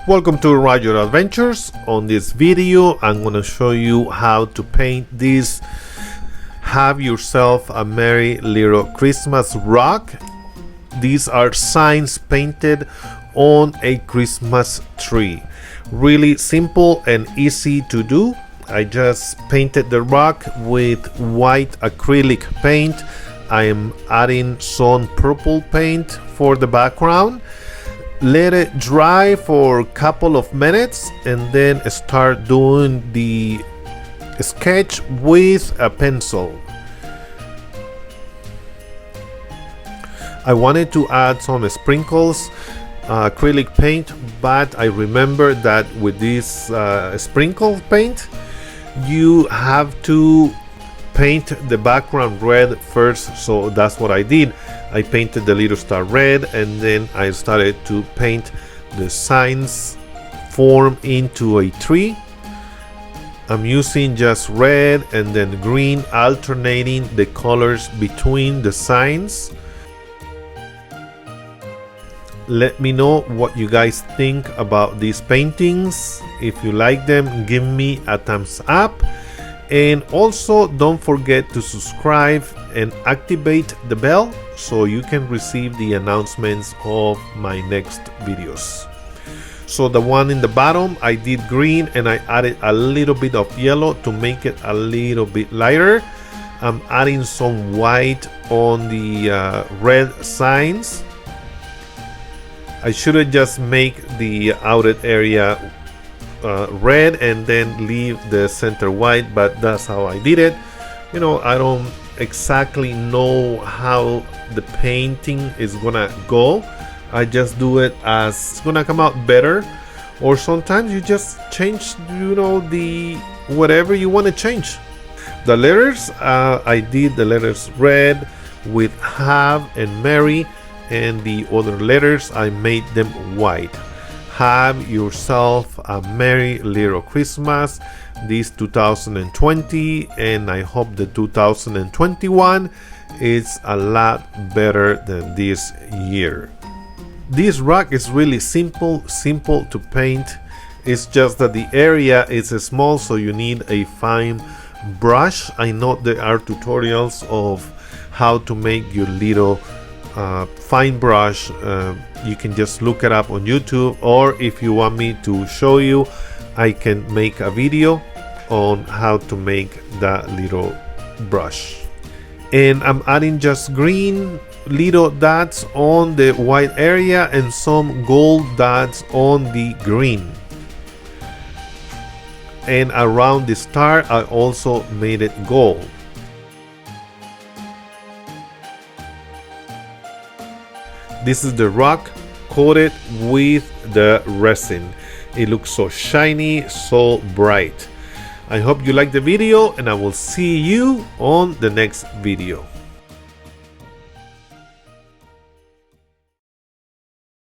Welcome to Ride Your Adventures. On this video I'm going to show you how to paint this Have Yourself a Merry Little Christmas rock. These are signs painted on a Christmas tree. Really simple and easy to do. I just painted the rock with white acrylic paint. I am adding some purple paint for the background. Let it dry for a couple of minutes and then start doing the sketch with a pencil. I wanted to add some sprinkles, acrylic paint, but I remember that with this sprinkle paint you have to paint the background red first, so that's what I did. I painted the little star red and then I started to paint the signs form into a tree. I'm using just red and then green, alternating the colors between the signs. Let me know what you guys think about these paintings. If you like them, give me a thumbs up. And also don't forget to subscribe and activate the bell so you can receive the announcements of my next videos. So the one in the bottom I did green and I added a little bit of yellow to make it a little bit lighter. I'm adding some white on the red signs. I should have just make the outer area red and then leave the center white, but that's how I did it. You know, I don't exactly know how the painting is gonna go. I just do it as it's gonna come out better, or sometimes you just change, you know, the whatever you want to change. The letters, I did the letters red with have and merry, and the other letters I made them white. Have yourself a merry little Christmas this 2020, and I hope the 2021 is a lot better than this year. This rock is really simple to paint. It's just that the area is small, so you need a fine brush. I know there are tutorials of how to make your little fine brush. You can just look it up on YouTube, or if you want me to show you, I can make a video on how to make that little brush. And I'm adding just green little dots on the white area and some gold dots on the green. And around the star I also made it gold. This is the rock coated with the resin. It looks so shiny, so bright. I hope you like the video, and I will see you on the next video.